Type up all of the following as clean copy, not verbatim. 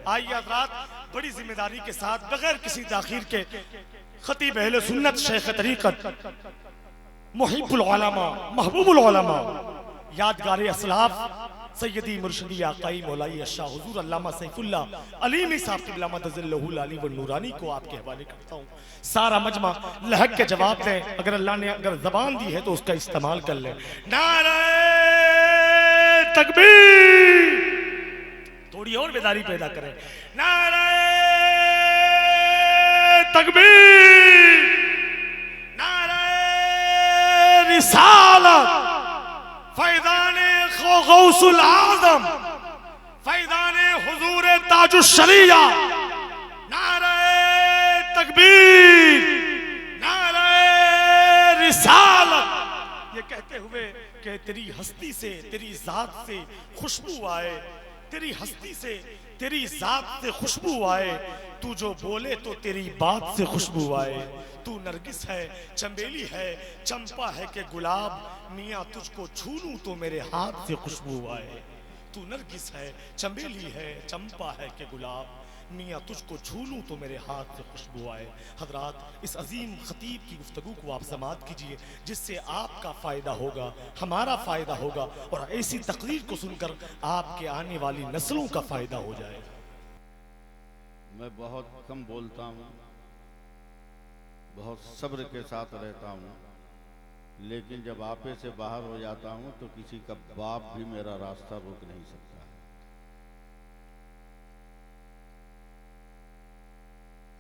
आइए हज़रात बड़ी जिम्मेदारी के साथ बगैर किसी ताखीर के खतीब अहले सुन्नत शेख तरीक़त मुहिब्बुल उलमा महबूबुल उलमा यादगार असलाफ सैयदी मुर्शिदी आकाई मौलाई अशा हुजूर अल्लामा सैफुल्लाह अलीमी साहब क़िबला मदज़िल्लहुल अली व नूरानी को आपके हवाले करता हूँ। सारा मजमा लहक के जवाब दें, अगर अल्लाह ने अगर ज़बान दी है तो उसका इस्तेमाल कर लें। नारे तकबीर, थोड़ी और बेदारी पैदा करें। नारे तकबीर, नारे रिसालत, फैज़ाने गौसुल आज़म, फैज़ाने हुजूर ताजुश शरिया, नारे तकबीर, नारे रिसालत। ये कहते हुए कि तेरी हस्ती से तेरी जात से खुशबू आए, तेरी हस्ती से तेरी जात से खुशबू आए, तू जो बोले तो तेरी बात से खुशबू आए। तू नरगिस है, चंबेली है, चंपा है कि गुलाब, मियाँ तुझको छू लूं तो मेरे हाथ से खुशबू आए। तू नरगिस है, चंबेली है, चंपा है कि गुलाब, मियाँ तुझको छू लूं तो मेरे हाथ से खुशबू आए। हजरात, इस अजीम खतीब की गुफ्तगू को आप समाअत कीजिए, जिससे आपका फ़ायदा होगा, हमारा फ़ायदा होगा और ऐसी तकरीर को सुनकर आपके आने वाली नस्लों का फ़ायदा हो जाएगा। मैं बहुत कम बोलता हूँ, बहुत सब्र के साथ रहता हूँ, लेकिन जब आपे से बाहर हो जाता हूँ तो किसी का बाप भी मेरा रास्ता रोक नहीं सकता।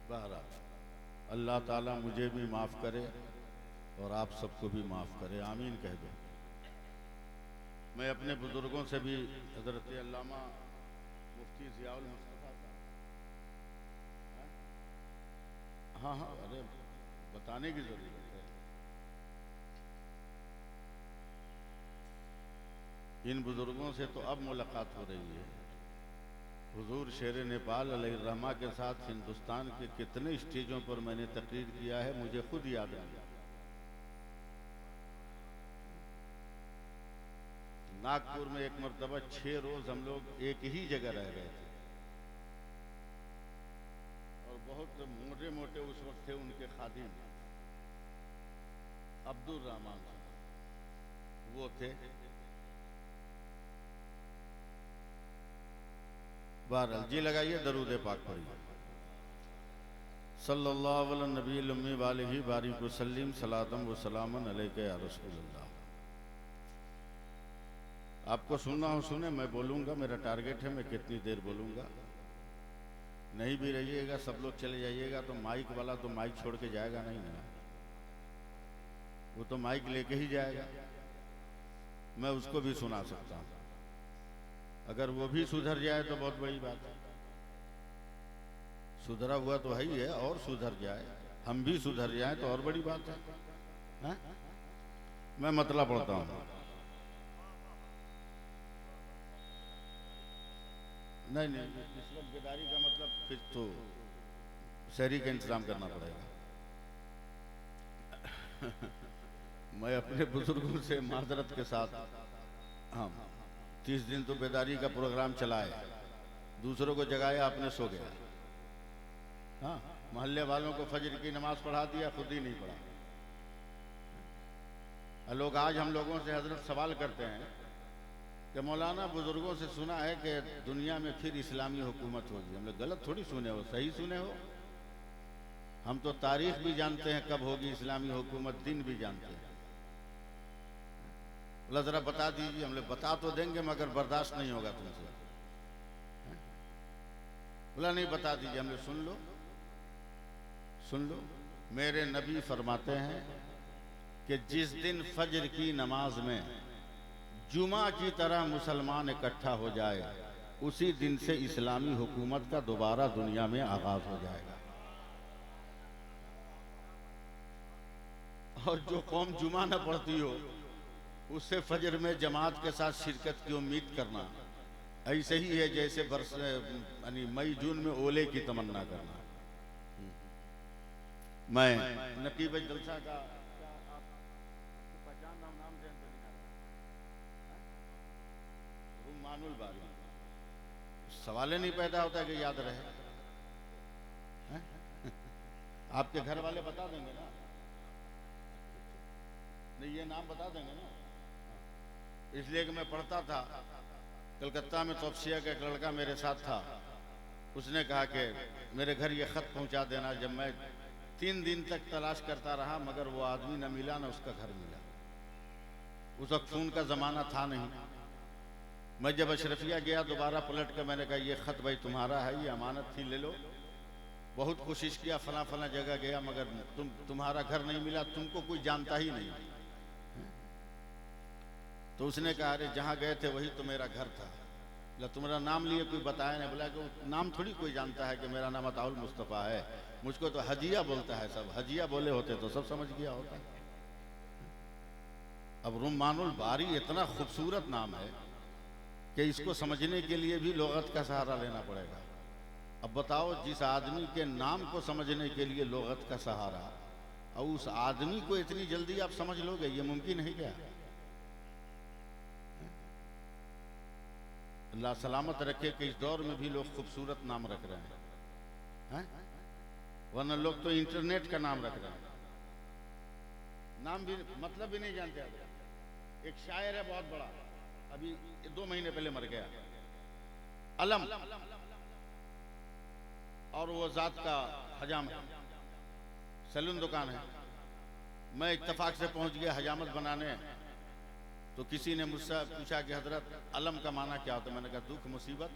बहरहाल अल्लाह ताला मुझे भी माफ़ करे और आप सबको भी माफ़ करे, आमीन कह दो। मैं अपने बुजुर्गों से भी, हज़रत अल्लामा मुफ्ती ज़ियाउल मुस्तफ़ा साहब, हाँ हाँ, अरे बताने की ज़रूरत है। इन बुजुर्गों से तो अब मुलाकात हो रही है। हुजूर शेर नेपाल अलैहिर्रहमा के साथ हिंदुस्तान के कितने स्टेजों पर मैंने तकरीर किया है, मुझे खुद याद नहीं। नागपुर में एक मरतबा 6 रोज हम लोग एक ही जगह रह गए थे और बहुत मोटे मोटे उस वक्त थे उनके खादिम अब्दुल रहमान साहब, वो थे। बहरहाल जी लगाइए, दरूद पाक पढ़िए। सल्लल्लाहु अलैहि नबील उम्मी वालिही बारिक वसल्लम सलातम व सलामन अलैका या रसूलल्लाह। आपको सुनना हो सुने, मैं बोलूँगा, मेरा टारगेट है मैं कितनी देर बोलूँगा। नहीं भी रहिएगा, सब लोग चले जाइएगा तो माइक वाला तो माइक छोड़ के जाएगा नहीं ना, वो तो माइक लेके ही जाएगा। मैं उसको भी सुना सकता हूँ, अगर वो भी सुधर जाए तो बहुत बड़ी बात है। सुधरा हुआ तो है ही है, और सुधर जाए, हम भी सुधर जाए तो और बड़ी बात है। मैं मतलब पढ़ता हूँ। नहीं नहीं, इस वक्त बेदारी का मतलब फिर तो शहरी का इंतजाम करना पड़ेगा। मैं अपने बुजुर्गों से माजरत के साथ, हाँ 30 दिन तो बेदारी का प्रोग्राम चलाए, दूसरों को जगाया, आपने सो गया। हाँ, मोहल्ले वालों को फजर की नमाज पढ़ा दिया, खुद ही नहीं पढ़ा। लोग आज हम लोगों से हजरत सवाल करते हैं कि मौलाना बुजुर्गों से सुना है कि दुनिया में फिर इस्लामी हुकूमत होगी। हम लोग गलत थोड़ी सुने हो, सही सुने हो। हम तो तारीख भी जानते हैं कब होगी इस्लामी हुकूमत, दिन भी जानते हैं। बोला जरा बता दीजिए। हम लोग बता तो देंगे मगर बर्दाश्त नहीं होगा तुमसे। बोला नहीं बता दीजिए। हम लोग सुन लो सुन लो। मेरे नबी फरमाते हैं कि जिस दिन फजर की नमाज में जुमा की तरह मुसलमान इकट्ठा हो जाए, उसी दिन से इस्लामी हुकूमत का दोबारा दुनिया में आगाज हो जाएगा। और जो कौम जुमा न पढ़ती हो, उससे फजर में जमात के साथ शिरकत की उम्मीद करना ऐसे ही है जैसे बरस यानी मई जून में ओले की तमन्ना करना। मैं नकीब जलसा का सवाल ही नहीं पैदा होता कि याद रहे। हैं? आपके घर वाले बता देंगे ना, नहीं ये नाम बता देंगे ना। इसलिए कि मैं पढ़ता था कलकत्ता में, तोपसिया का एक लड़का मेरे साथ था, उसने कहा कि मेरे घर ये खत पहुंचा देना। जब मैं 3 दिन तक तलाश करता रहा मगर वो आदमी न मिला न उसका घर मिला। उस वक्त फोन का जमाना था नहीं। मैं जब अशरफिया गया दोबारा पलट कर मैंने कहा ये खत भाई तुम्हारा है, ये अमानत थी, ले लो। बहुत कोशिश किया, फला फला जगह गया मगर तुम्हारा घर नहीं मिला, तुमको कोई जानता ही नहीं। तो उसने कहा अरे जहाँ गए थे वही तो मेरा घर था। बोला तुम्हारा नाम लिए कोई बताया नहीं। बोला कि नाम थोड़ी कोई जानता है कि मेरा नाम अताउल मुस्तफ़ा है, मुझको तो हजिया बोलता है सब। हजिया बोले होते तो सब समझ गया होता। अब रुम्मानुल बारी इतना खूबसूरत नाम है कि इसको समझने के लिए भी लुगत का सहारा लेना पड़ेगा। अब बताओ, जिस आदमी के नाम को समझने के लिए लुगत का सहारा, और उस आदमी को इतनी जल्दी आप समझ लोगे, ये मुमकिन है क्या? अल्लाह सलामत रखे कि इस दौर में भी लोग खूबसूरत नाम रख रहे हैं, वरना लोग तो इंटरनेट का नाम रख रहे हैं, नाम भी मतलब भी नहीं जानते। एक शायर है बहुत बड़ा, अभी 2 महीने पहले मर गया, अलम, और वो जात का हजाम है, सैलून दुकान है। मैं इत्तेफाक से पहुंच गया हजामत बनाने, तो किसी ने मुझसे पूछा कि हजरत अलम का माना क्या होता है? मैंने कहा दुख मुसीबत।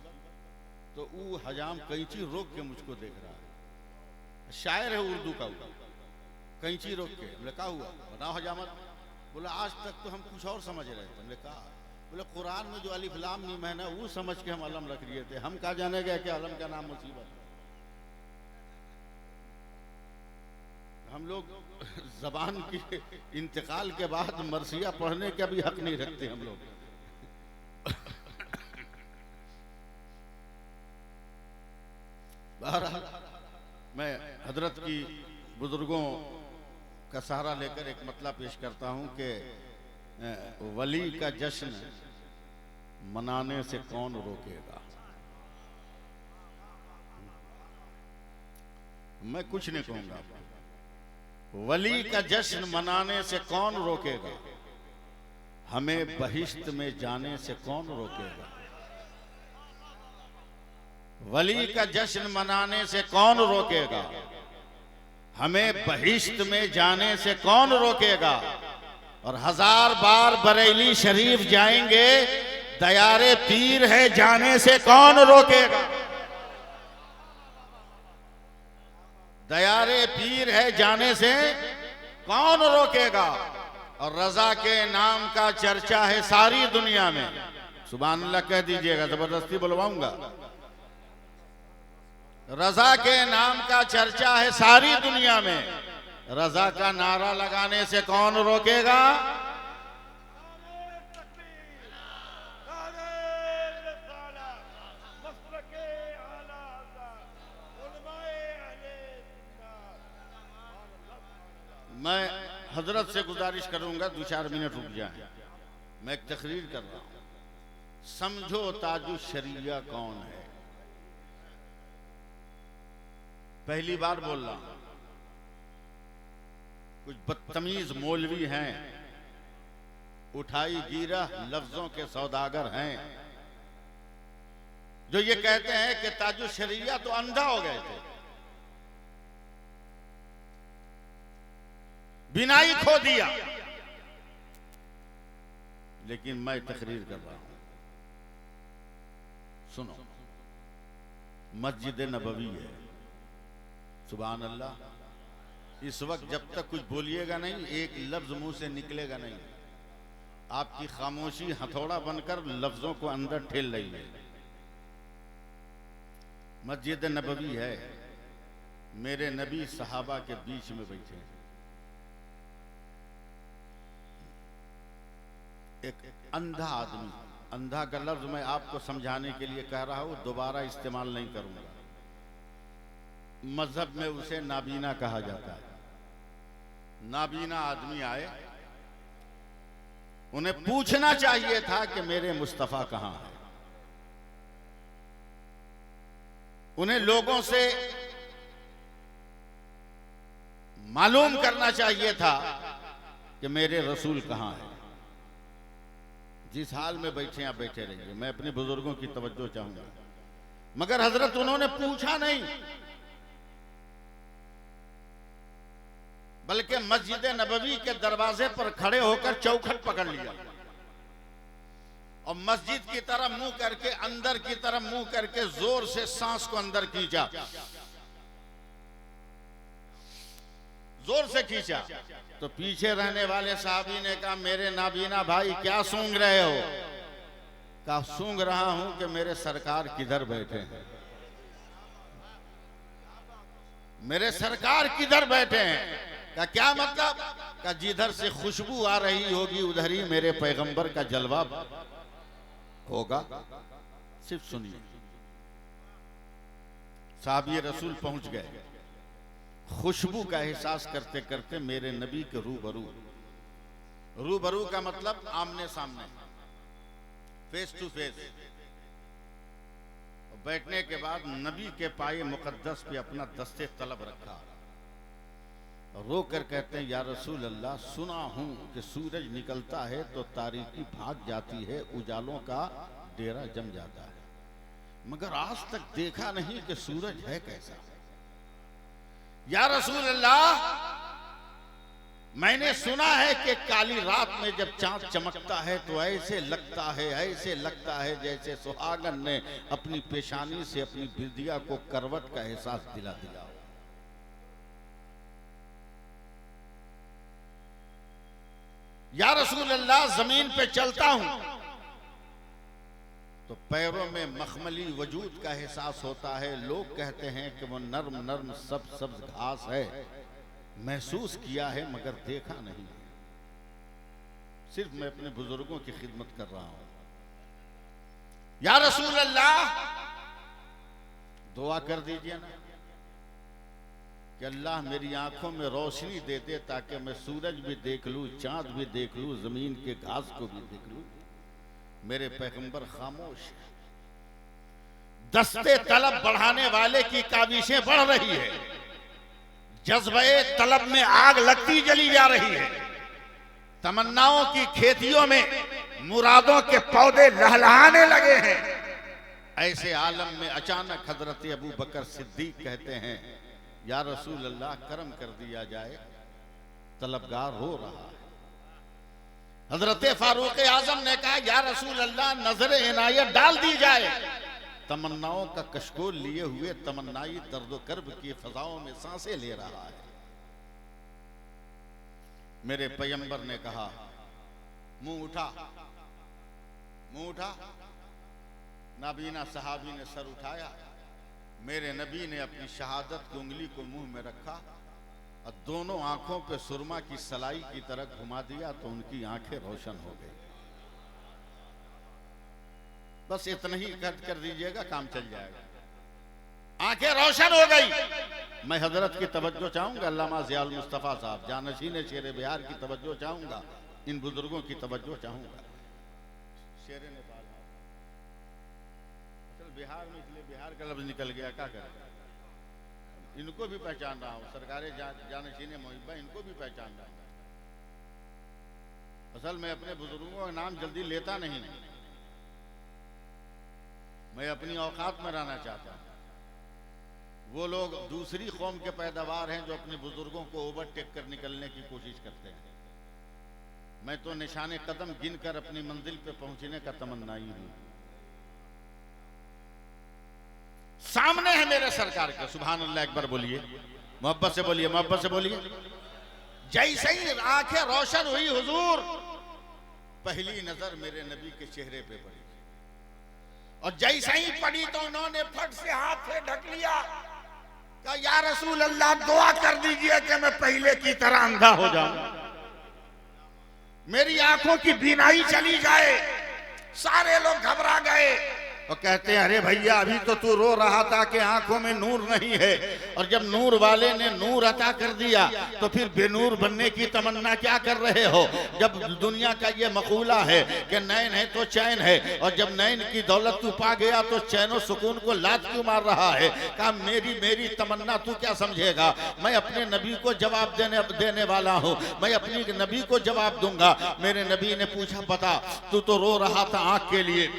तो वो हजाम कैंची रोक के मुझको देख रहा है, शायर है उर्दू का, कैंची रोक के। बोले क्या हुआ, बताओ हजामत। बोला आज तक तो हम कुछ और समझ रहे थे। हमने कहा, बोले कुरान में जो अलिफ लाम मीम है ना, वो समझ के हम अलम रख लिए थे, हम कहा जाने गए कि अलम का नाम मुसीबत। हम लोग जबान की इंतकाल के बाद मरसिया पढ़ने का भी हक नहीं रखते हम लोग। बहरहाल मैं हजरत की बुजुर्गों का सहारा लेकर एक मतला पेश करता हूं कि वली का जश्न मनाने से कौन रोकेगा। मैं कुछ नहीं कहूंगा, वली का जश्न मनाने से कौन रोकेगा, हमें बहिश्त में जाने से कौन रोकेगा। वली का जश्न मनाने से कौन रोकेगा, हमें बहिश्त में जाने से कौन रोकेगा। और 1000 बार बरेली शरीफ जाएंगे, दयारे पीर है जाने से कौन रोकेगा। दयारे पीर है जाने से कौन रोकेगा। और रजा के नाम का चर्चा है सारी दुनिया में। सुभान अल्लाह कह दीजिएगा, जबरदस्ती बुलवाऊंगा। रजा के नाम का चर्चा है सारी दुनिया में, रजा का नारा लगाने से कौन रोकेगा। मैं हजरत से गुजारिश करूंगा 2-4 मिनट रुक जाए, मैं एक तकरीर कर रहा हूं। समझो ताजु शरिया कौन है। पहली बार बोल रहा हूं, कुछ बदतमीज मौलवी हैं, उठाई गिरा लफ्जों के सौदागर हैं, जो ये कहते हैं कि ताजु शरिया तो अंधा हो गए थे, बिनाई खो दिया। लेकिन मैं तकरीर कर रहा हूं, सुनो। मस्जिद नबवी है, सुभान अल्लाह। इस वक्त जब तक कुछ बोलिएगा नहीं, एक लफ्ज मुंह से निकलेगा नहीं, आपकी खामोशी हथौड़ा बनकर लफ्जों को अंदर ठेल रही है। मस्जिद नबवी है, मेरे नबी सहाबा के बीच में बैठे हैं। एक अंधा आदमी, अंधा का लफ्ज मैं आपको समझाने के लिए कह रहा हूं, दोबारा इस्तेमाल नहीं करूंगा। मजहब में उसे नाबीना कहा जाता है। नाबीना आदमी आए, उन्हें पूछना चाहिए था कि मेरे मुस्तफा कहां है। उन्हें लोगों से मालूम करना चाहिए था कि मेरे रसूल कहां है। जिस हाल में बैठे आप बैठे रहिए, मैं अपने बुजुर्गों की तवज्जो चाहूंगा। मगर हजरत उन्होंने पूछा नहीं, बल्कि मस्जिद नबवी के दरवाजे पर खड़े होकर चौखट पकड़ लिया और मस्जिद की तरफ मुंह करके, अंदर की तरफ मुंह करके जोर से सांस को अंदर खींचा, जोर से खींचा। तो पीछे रहने वाले साहबी ने कहा, मेरे नाबीना भाई क्या सूंघ रहे हो? कहा, सूंघ रहा हूं कि मेरे सरकार किधर बैठे हैं। मेरे सरकार किधर बैठे हैं? का क्या मतलब? का जिधर से खुशबू आ रही होगी उधर ही मेरे पैगंबर का जलवा होगा। सिर्फ सुनिए, साहबी रसूल पहुंच गए। खुशबू का एहसास करते करते मेरे नबी के रूबरू, रूबरू का मतलब आमने सामने, फेस टू फेस। बैठने के बाद नबी के पाए मुकद्दस पे अपना दस्ते तलब रखा, रो कर कहते हैं, या रसूल अल्लाह, सुना हूं कि सूरज निकलता है तो तारीकी भाग जाती है, उजालों का डेरा जम जाता है, मगर आज तक देखा नहीं कि सूरज है कैसा। या रसूल अल्लाह, मैंने सुना है कि काली रात में जब चांद चमकता है तो ऐसे लगता है जैसे सुहागन ने अपनी पेशानी से अपनी बिंदिया को करवट का एहसास दिला दिया। या रसूल अल्लाह, जमीन पे चलता हूं तो पैरों में मखमली वजूद का एहसास होता है। लोग कहते हैं कि वो नर्म नर्म सब्ज घास है। महसूस किया है मगर देखा नहीं। सिर्फ मैं अपने बुजुर्गों की खिदमत कर रहा हूं। या रसूल अल्लाह, दुआ कर दीजिए ना कि अल्लाह मेरी आंखों में रोशनी दे दे ताकि मैं सूरज भी देख लूं, चांद भी देख लूं, जमीन के घास को भी देख लूं। मेरे पैगंबर खामोश है। दस्ते तलब बढ़ाने वाले की काविशें बढ़ रही है, जज्बे तलब में आग लगती जली जा रही है। तमन्नाओं की खेतियों में मुरादों के पौधे लहलहाने लगे हैं। ऐसे आलम में अचानक हजरत अबू बकर सिद्दीक कहते हैं, या रसूल अल्लाह, करम कर दिया जाए, तलबगार हो रहा है। हजरत फारूक आजम ने कहा, या रसूल अल्लाह, नजर इनायत डाल दी जाए। तमन्नाओं का कशकोल लिए हुए तमन्नाई दर्द कर्ब की फजाओं में सांसें ले रहा है। मेरे पैगंबर ने कहा, मुंह उठा, मुंह उठा। नाबीना सहाबी ने सर उठाया। मेरे नबी ने अपनी शहादत की उंगली को मुंह में रखा और दोनों आंखों पे सुरमा की सलाई की तरह घुमा दिया तो उनकी आंखें रोशन हो गई। बस इतना ही कर दीजिएगा, काम चल जाएगा। आंखें रोशन हो गई। मैं हजरत की तवज्जो चाहूंगा, अल्लामा ज़ियाउल मुस्तफा साहब जानशीन शेर बिहार की तवज्जो चाहूंगा, इन बुजुर्गों की तवज्जो चाहूंगा। शेर नेपाल बिहार में, इसलिए बिहार का लफ्ज निकल गया, क्या करें। इनको भी पहचान रहा हूं, सरकारें जानशीन मोहिब्बा, इनको भी पहचान रहा हूं। असल में अपने बुजुर्गों का नाम जल्दी लेता नहीं, मैं अपनी औकात में रहना चाहता हूं। वो लोग दूसरी कौम के पैदावार हैं जो अपने बुजुर्गों को ओवरटेक कर निकलने की कोशिश करते हैं। मैं तो निशाने कदम गिनकर अपनी मंजिल पे पहुंचने का तमन्नाई हूं। सामने है मेरे सरकार के, सुभान अल्लाह, एक बार बोलिए, मोहब्बत से बोलिए, मोहब्बत से बोलिए। जैसे ही आंखें रोशन हुई हुजूर, पहली नजर मेरे नबी के चेहरे पे पड़ी और जैसे ही पड़ी तो उन्होंने फट से हाथ से ढक लिया। कहा, या रसूल अल्लाह, दुआ कर दीजिए कि मैं पहले की तरह अंधा हो जाऊं, मेरी आंखों की बीनाई चली जाए। सारे लोग घबरा गए। और कहते हैं अरे भैया अभी तो तू रो रहा था कि आंखों में नूर नहीं है, और जब नूर वाले ने नूर अता कर दिया तो फिर बेनूर बनने की तमन्ना क्या कर रहे हो? जब दुनिया का ये मकूला है कि नैन है तो चैन है, और जब नैन की दौलत तू पा गया तो चैनो सुकून को लात क्यों मार रहा है? कहा मेरी तमन्ना तू क्या समझेगा, मैं अपने नबी को जवाब देने वाला हूँ, मैं अपनी नबी को जवाब दूंगा। मेरे नबी ने पूछा बता तू तो रो रहा था आंख के लिए,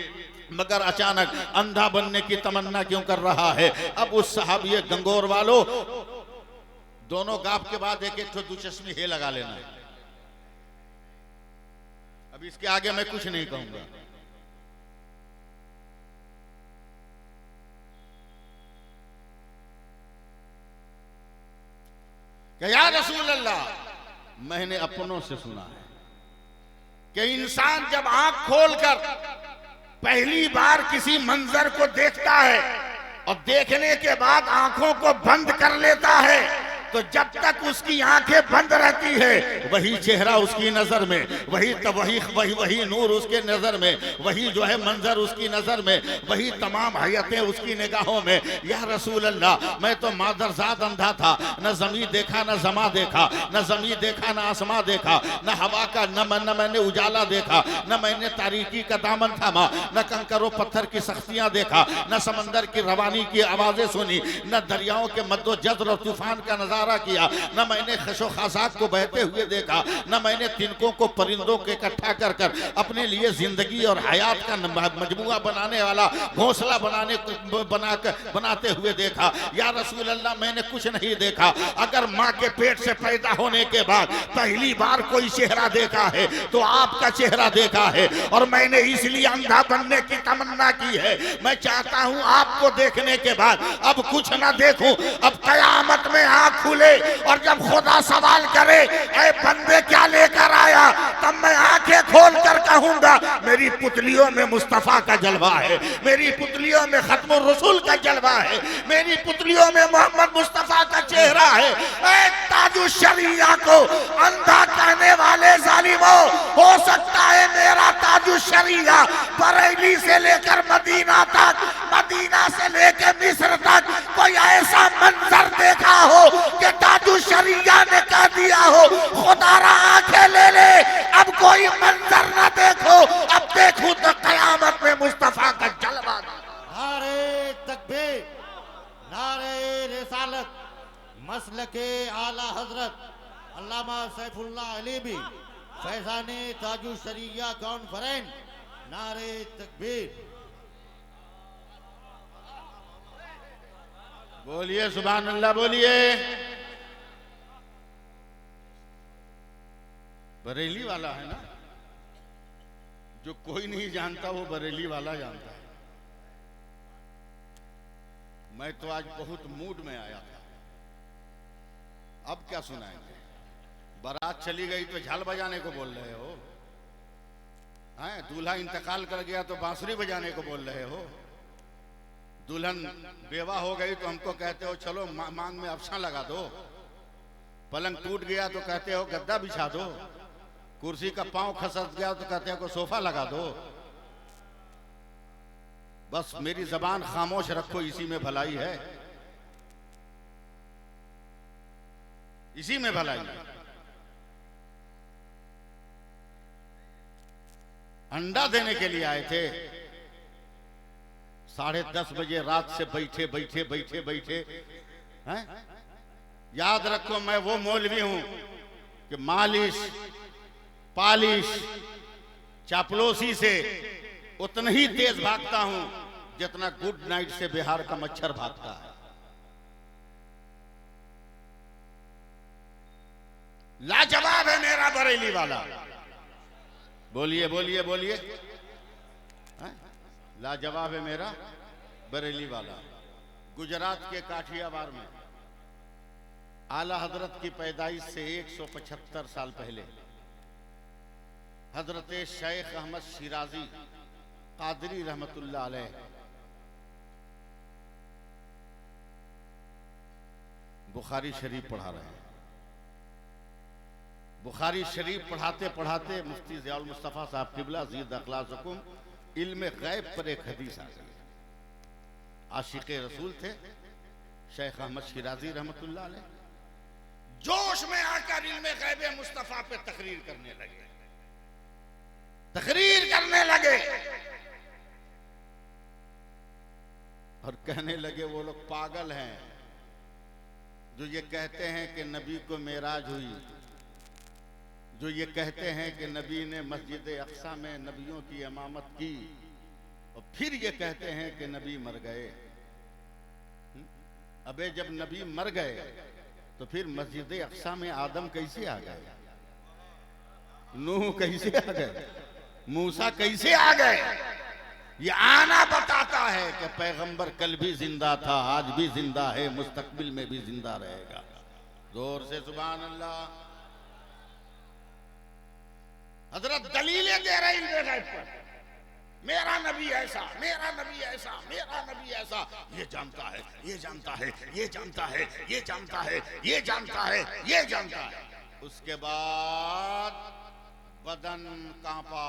मगर अचानक अंधा बनने की तमन्ना क्यों कर रहा है? अब उस साहब ये गंगोर वालों दोनों गाप के बाद एक एक तो दुचश्मी हे लगा लेना। अब इसके आगे मैं कुछ नहीं कहूंगा। कि या रसूल अल्लाह, मैंने अपनों से सुना है कि इंसान जब आंख खोलकर पहली बार किसी मंजर को देखता है और देखने के बाद आंखों को बंद कर लेता है, तो जब तक उसकी आंखें बंद रहती है वही चेहरा उसकी नजर में, वही नूर उसके नजर में, वही जो है मंजर उसकी नजर में, वही तमाम हयतें उसकी निगाहों में। या रसूल अल्लाह, मैं तो मादरजाद अंधा था, न जमी देखा न जमा देखा, न जमी देखा न आसमां देखा, न हवा का न मैंने उजाला देखा, न मैंने तारीकी का दामन थामा, न कंकरों पत्थर की सख्तियां देखा, न समंदर की रवानी की आवाजें सुनी, न दरियाओं के मद्दो जज्र और तूफान का नजारा किया, न मैंने खशो खासाक को बहते हुए देखा, न मैंने तिनकों को परिंदों के इकट्ठा कर कर अपने लिए जिंदगी और हयात का मजमुआ बनाने वाला घोंसला बनाते हुए देखा। या रसूल अल्लाह, मैंने कुछ नहीं देखा। अगर माँ के पेट से पैदा होने के बाद पहली बार कोई चेहरा देखा है तो आपका चेहरा देखा है, और मैंने इसलिए अंधा बनने की तमन्ना की है। मैं चाहता हूं आपको देखने के बाद अब कुछ ना देखूं, अब कयामत में आंख खुले और जब खुदा सवाल करे ऐ बंदे क्या लेकर आया, तब मैं आंखें खोल कर कहूंगा मेरी पुतलियों में मुस्तफा का जलवा है, मेरी पुतलियों में खत्म रसूल का जलवा है, मेरी पुतलियों में मोहम्मद मुस्तफा का चेहरा है। ऐ ताजु शरिया को अंधा कहने वाले जालिमों, हो सकता है मेरा ताजु शरिया बरेली से लेकर मदीना तक, मदीना से लेकर मिस्र तक कोई ऐसा मंजर देखा हो कि ताजु शरिया ने कह दिया हो खुदारा आंखें ले ले, अब कोई मंजर न देखो, अब देखूं तो कयामत में मुस्तफा का जलवा। नारे तकबीर, नारे रिसालत, मसलके आला हजरत अल्लामा सैफुल्लाह अलीबी फैजाने ताजु शरिया कॉन्फ्रेंस, नारे तकबीर। बोलिए सुभान अल्लाह, बोलिए। बरेली वाला है ना, जो कोई नहीं जानता वो बरेली वाला जानता है। मैं तो आज बहुत मूड में आया था। अब क्या सुनाएंगे? बारात चली गई तो झाल बजाने को बोल रहे हो, हैं? दूल्हा इंतकाल कर गया तो बांसुरी बजाने को बोल रहे हो, दुल्हन बेवा हो गई तो हमको कहते हो चलो मांग में अफसा लगा दो, पलंग टूट गया तो कहते हो गद्दा बिछा दो, कुर्सी का पांव खसक गया तो कहते हो सोफा लगा दो। बस मेरी जबान खामोश रखो, इसी में भलाई है, इसी में भलाई है। अंडा देने के लिए आए थे, 10:30 बजे रात से बैठे हैं? याद रखो मैं वो मौलवी हूं कि मालिश पालिश चापलोसी से उतना ही तेज भागता हूं जितना गुड नाइट से बिहार का मच्छर भागता है। लाजवाब है मेरा बरेली वाला। बोलिए बोलिए बोलिए, लाजवाब है मेरा बरेली वाला। गुजरात के काठियावाड़ में आला हजरत की पैदाइश से 175 साल पहले हजरत शेख अहमद शिराजी कादरी रहमतुल्लाह अलैह बुखारी शरीफ पढ़ा रहे हैं। बुखारी शरीफ पढ़ाते पढ़ाते मुफ्ती ज़ियाउल मुस्तफ़ा साहब क़िबला ज़ीद अख़लाक़ुम इल्म गैब पर एक हदीस आ गई। आशिक रसूल थे शेख अहमद शिराजी रहमतुल्लाह अलैह। जोश में आकर इल्मे गैब मुस्तफा पे तकरीर करने लगे, तकरीर करने लगे और कहने लगे वो लोग पागल हैं जो ये कहते हैं कि नबी को मेराज हुई, जो ये कहते हैं कि नबी ने मस्जिद अक्सा में नबियों की इमामत की, और फिर ये कहते हैं कि नबी मर गए। अबे जब नबी मर गए तो फिर मस्जिद अक्सा में आदम कैसे आ गए, नूह कैसे आ गए, मूसा कैसे आ गए? ये आना बताता है कि पैगंबर कल भी जिंदा था, आज भी जिंदा है, मुस्तकबिल में भी जिंदा रहेगा। जोर से सुभान अल्लाह। हजरत दलीलें दे रहे इल्मे गैब पर, मेरा नबी ऐसा, मेरा नबी ऐसा, मेरा नबी ऐसा, ये जानता है, ये जानता है, ये जानता है, ये जानता है, ये जानता है, ये जानता है। उसके बाद बदन कांपा,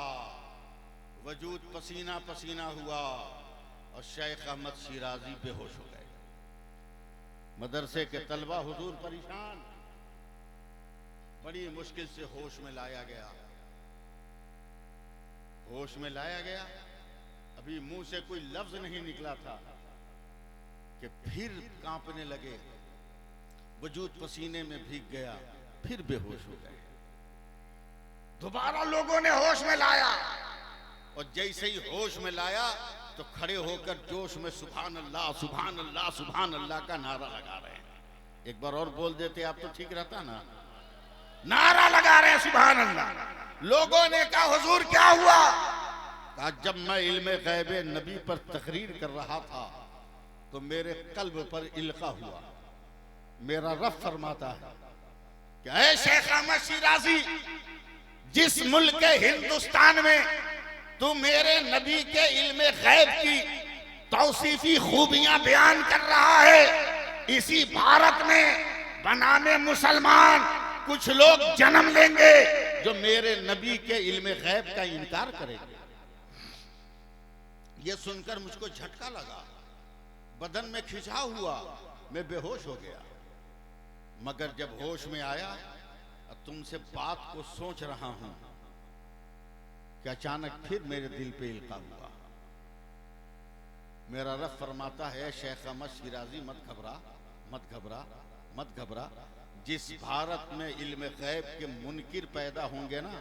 वजूद पसीना पसीना हुआ और शेख अहमद शिराजी बेहोश हो गए। मदरसे के तलबा हुजूर परेशान, बड़ी मुश्किल से होश में लाया गया, होश में लाया गया। अभी मुंह से कोई लफ्ज नहीं निकला था कि फिर कांपने लगे, वजूद पसीने में भीग गया, फिर बेहोश हो गए। दोबारा लोगों ने होश में लाया, और जैसे ही होश में लाया तो खड़े होकर जोश में सुभान अल्लाह सुभान अल्लाह सुभान अल्लाह का नारा लगा रहे हैं। एक बार और बोल देते आप तो ठीक रहता ना। नारा लगा रहे हैं सुभान अल्लाह। लोगों ने कहा हुजूर क्या हुआ? कहा जब मैं इल्मे गैबे नबी पर तकरीर कर रहा था तो मेरे कल्ब पर इल्का हुआ। मेरा रब फरमाता है कि ऐ शेख अहमद शिराजी, जिस मुल्क के हिंदुस्तान में तू मेरे नबी के इल्मे गैब की तौसीफी खूबियां बयान कर रहा है, इसी भारत में बनाने मुसलमान कुछ लोग जन्म लेंगे जो मेरे नबी के इल्मे गैब का इनकार करेंगे। यह सुनकर मुझको झटका लगा, बदन में खिंचाव हुआ, मैं बेहोश हो गया। मगर जब होश में आया, तुमसे बात को सोच रहा हूं कि अचानक फिर मेरे दिल पे इल्का हुआ। मेरा रब फरमाता है शेख अहमद शिराजी मत घबरा, मत घबरा, मत घबरा। जिस भारत में इल्म गैब के मुनकिर पैदा होंगे ना,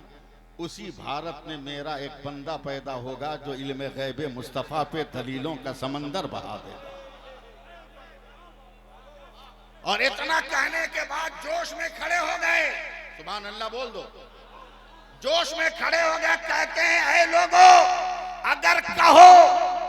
उसी भारत में मेरा एक बंदा पैदा होगा जो इल्म गैब मुस्तफा पे दलीलों का समंदर बहा देगा। और इतना कहने के बाद जोश में खड़े हो गए, सुभान अल्लाह बोल दो। जोश में खड़े हो गए, कहते हैं ऐ लोगों, अगर कहो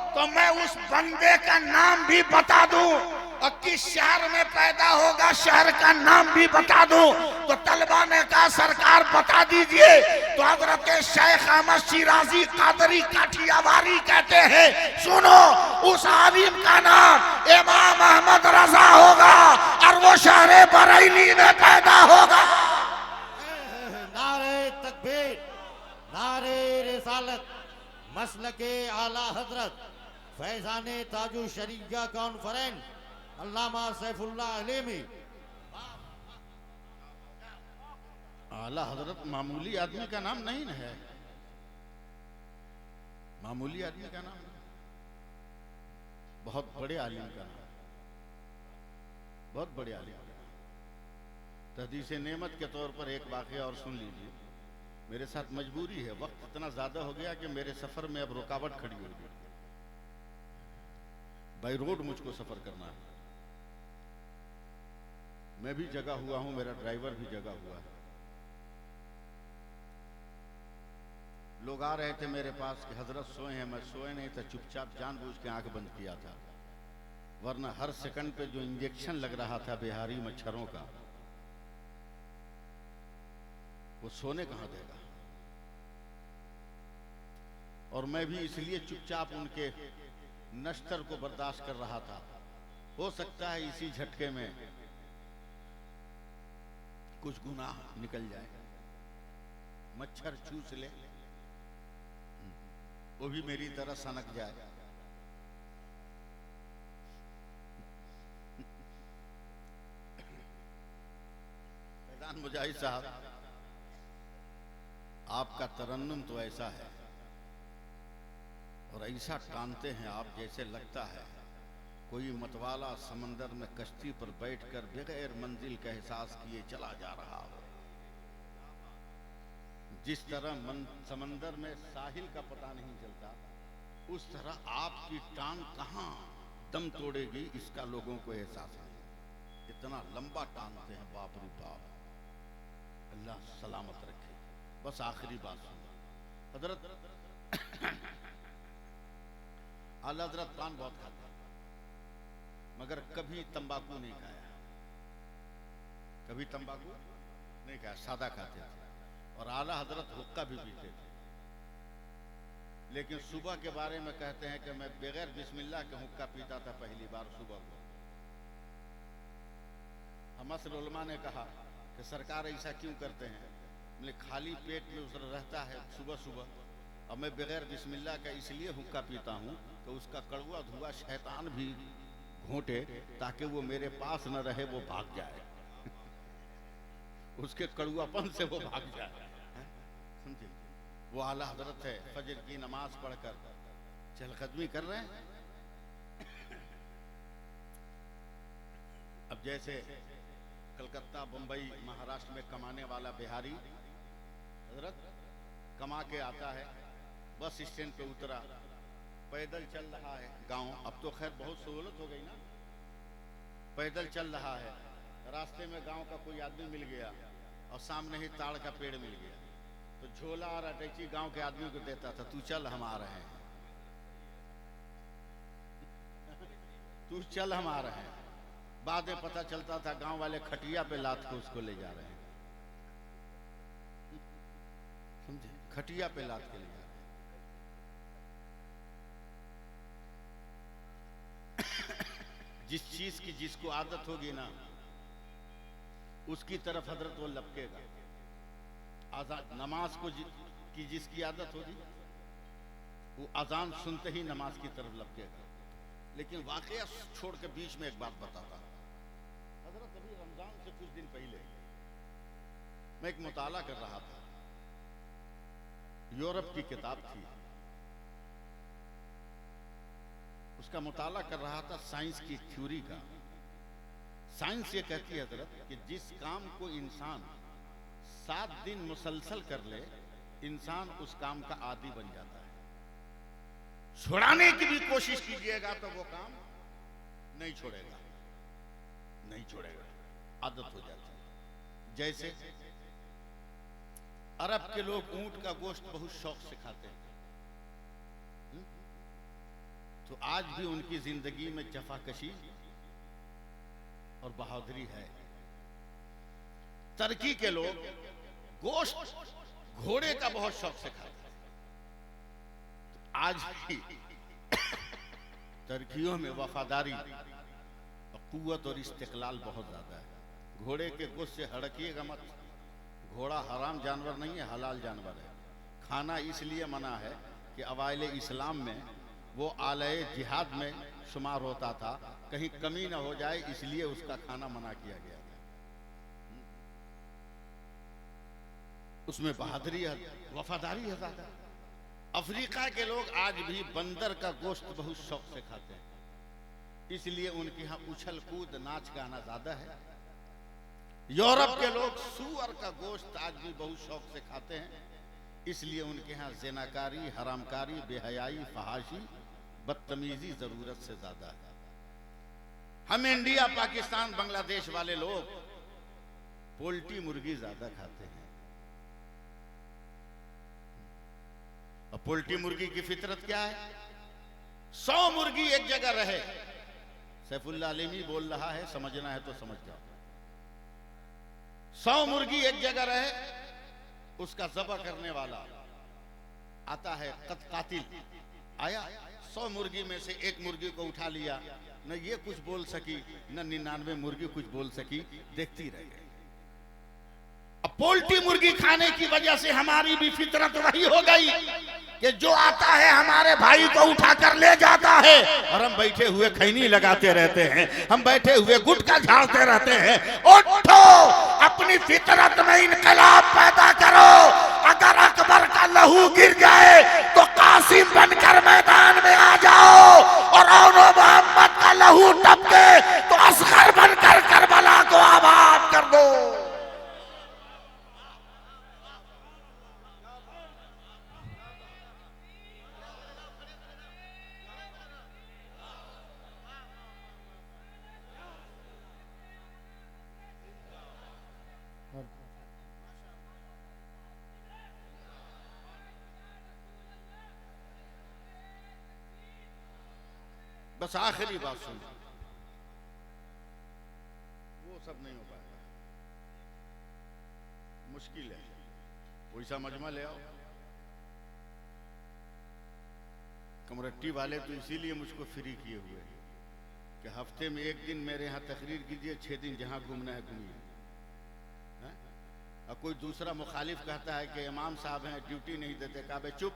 तो मैं उस बंदे का नाम भी बता दूं और किस शहर में पैदा होगा शहर का नाम भी बता दूं। तो तलबा ने कहा सरकार बता दीजिए। तो हजरत शेख अहमद शिराजी कादरी काठियावाड़ी कहते हैं सुनो, उस आलिम का नाम इमाम अहमद रजा होगा और वो शहर बरेली में पैदा होगा। नारे तकबीर, नारे रिसालत, मसलके आला हजरत फैजाने ताजु शरीया कॉन्फ्रेंस अल्लामा सैफुल्लाह अलीमी। आला हजरत मामूली आदमी का नाम नहीं है, मामूली आदमी का नाम, बहुत बड़े आलिम का नाम, बहुत बड़े आलिम का नाम। तहदीस नेमत के तौर पर एक वाक़या और सुन लीजिए। मेरे साथ मजबूरी है, वक्त इतना ज्यादा हो गया कि मेरे सफर में अब रुकावट खड़ी हो गई। बाई रोड मुझको सफर करना है, मैं भी जगा हुआ हूं, मेरा ड्राइवर भी जगा हुआ है। लोग आ रहे थे मेरे पास कि हजरत सोए हैं, मैं सोए नहीं था, चुपचाप जानबूझ के आंख बंद किया था, वरना हर सेकंड पे जो इंजेक्शन लग रहा था बिहारी मच्छरों का, वो सोने कहां देगा। और मैं भी इसलिए चुपचाप उनके नश्तर को बर्दाश्त कर रहा था। हो सकता है इसी झटके में कुछ गुनाह निकल जाए, मच्छर चूस ले, वो भी मेरी तरह सनक जाए। अदनान मुजाहिद साहब, आपका तरन्नुम तो ऐसा है और ऐसा टानते हैं आप जैसे लगता है कोई मतवाला समंदर में कश्ती पर बैठकर बगैर मंजिल का एहसास किए चला जा रहा हो। जिस तरह समंदर में साहिल का पता नहीं चलता, उस तरह आपकी टांग कहाँ दम तोड़ेगी इसका लोगों को एहसास नहीं। इतना लंबा टांगते हैं, बाप रे बाप। अल्लाह सलामत रखे। बस आखिरी बात सुनो, हजरत आला हजरत पान बहुत खाते हैं, मगर कभी तंबाकू नहीं खाया, कभी तंबाकू नहीं खाया, सादा खाते थे। और आला हजरत हुक्का भी पीते थे, लेकिन सुबह के बारे में कहते हैं कि मैं बगैर बिस्मिल्लाह के हुक्का पीता था पहली बार सुबह को। हमसल उलमा ने कहा कि सरकार ऐसा क्यों करते हैं? मैंने खाली पेट में उस रहता है सुबह सुबह, और मैं बगैर बिस्मिल्लाह का इसलिए हुक्का पीता हूँ कि उसका कड़वा धुआं शैतान भी घोंटे ताकि वो मेरे पास न रहे, वो भाग जाए उसके कड़ुआपन से वो भाग जाए। समझे? वो आला हजरत है, फजर की नमाज पढ़कर चहलकदमी कर रहे हैं। अब जैसे कलकत्ता, बंबई, महाराष्ट्र में कमाने वाला बिहारी हजरत कमा के आता है, बस स्टैंड पे उतरा, पैदल चल रहा है गांव। अब तो खैर बहुत सहूलत हो गई ना, पैदल चल रहा है, रास्ते में गांव का कोई आदमी मिल गया और सामने ही ताड़ का पेड़ मिल गया, तो झोला और अटैची गांव के आदमी को देता था, तू चल हम आ रहे हैं, तू चल हम आ रहे हैं। बाद में पता चलता था गांव वाले खटिया पे लाद के उसको ले जा रहे हैं। समझे? खटिया पे लाद के ले जा रहे हैं। जिस चीज की जिसको आदत होगी ना, उसकी तरफ हजरत वो लपकेगा। आजान नमाज को की जिसकी आदत होगी, वो अजान सुनते ही नमाज की तरफ लपकेगा। लेकिन वाकया छोड़ के बीच में एक बात बताता हजरत, अभी रमजान से कुछ दिन पहले मैं एक मुताला कर रहा था, यूरोप की किताब थी, उसका मुताला कर रहा था साइंस की थ्योरी का। साइंस ये कहती है हजरत कि जिस काम को इंसान 7 दिन मुसलसल कर ले, इंसान उस काम का आदी बन जाता है। छुड़ाने की भी कोशिश कीजिएगा तो वो काम नहीं छोड़ेगा, नहीं छोड़ेगा, आदत हो जाती है। जैसे अरब के लोग ऊंट का गोश्त बहुत शौक से खाते हैं, तो आज भी उनकी जिंदगी में जफाकशी और बहादुरी है। तुर्की के लोग गोश्त घोड़े का बहुत शौक से खाते हैं, तो आज भी तुर्कियों में वफादारी, कुव्वत और इस्तिकलाल बहुत ज्यादा है। घोड़े के गोश्त से हड़किएगा मत, घोड़ा हराम जानवर नहीं है, हलाल जानवर है। खाना इसलिए मना है कि अवाइल इस्लाम में वो आले जिहाद में शुमार होता था, कहीं कमी ना हो जाए इसलिए उसका खाना मना किया गया था। उसमें बहादुरी है, वफादारी है ज्यादा। अफ्रीका के लोग आज भी बंदर का गोश्त बहुत शौक से खाते हैं, इसलिए उनके यहाँ उछल कूद नाच गाना ज्यादा है। यूरोप के लोग सूअर का गोश्त आज भी बहुत शौक से खाते हैं, इसलिए उनके यहाँ ज़िनाकारी, हरामकारी, बेहयाई, फहाशी, बदतमीजी जरूरत से ज्यादा है। हम इंडिया, पाकिस्तान, बांग्लादेश वाले लोग पोल्ट्री मुर्गी ज्यादा खाते हैं। और पोल्ट्री मुर्गी की फितरत क्या है? 100 मुर्गी एक जगह रहे। सैफुल्लाह अलीमी बोल रहा है, समझना है तो समझ जाओ। 100 मुर्गी एक जगह रहे, उसका ज़बह करने वाला आता है, कातिल आया, 100 मुर्गी में से एक मुर्गी को उठा लिया, न ये कुछ बोल सकी, न 99 मुर्गी कुछ बोल सकी, देखती रह गई। अब पोल्ट्री मुर्गी खाने की वजह से हमारी भी फितरत वही हो गई कि जो आता है हमारे भाई को उठाकर ले जाता है, और हम बैठे हुए खैनी लगाते रहते हैं, हम बैठे हुए गुटखा झाड़ते रहते हैं। उठो, अपनी फितरत में इनकलाब पैदा करो। अगर अकबर का लहू गिर जाए तो कासिम बनकर मैदान में आ जाओ, और औनो मोहम्मद का लहू टपके तो असगर बनकर करबला को आबाद कर दो। बस आखिरी बात सुन, वो सब नहीं हो पाएगा, मुश्किल है। कोई सा मजमा ले आओ। कमरट्टी वाले तो इसीलिए मुझको फ्री किए हुए कि हफ्ते में एक दिन मेरे यहाँ तकरीर कीजिए, 6 दिन जहाँ घूमना है घूमिए। और कोई दूसरा मुखालिफ कहता है कि इमाम साहब हैं ड्यूटी नहीं देते। कहा बे चुप,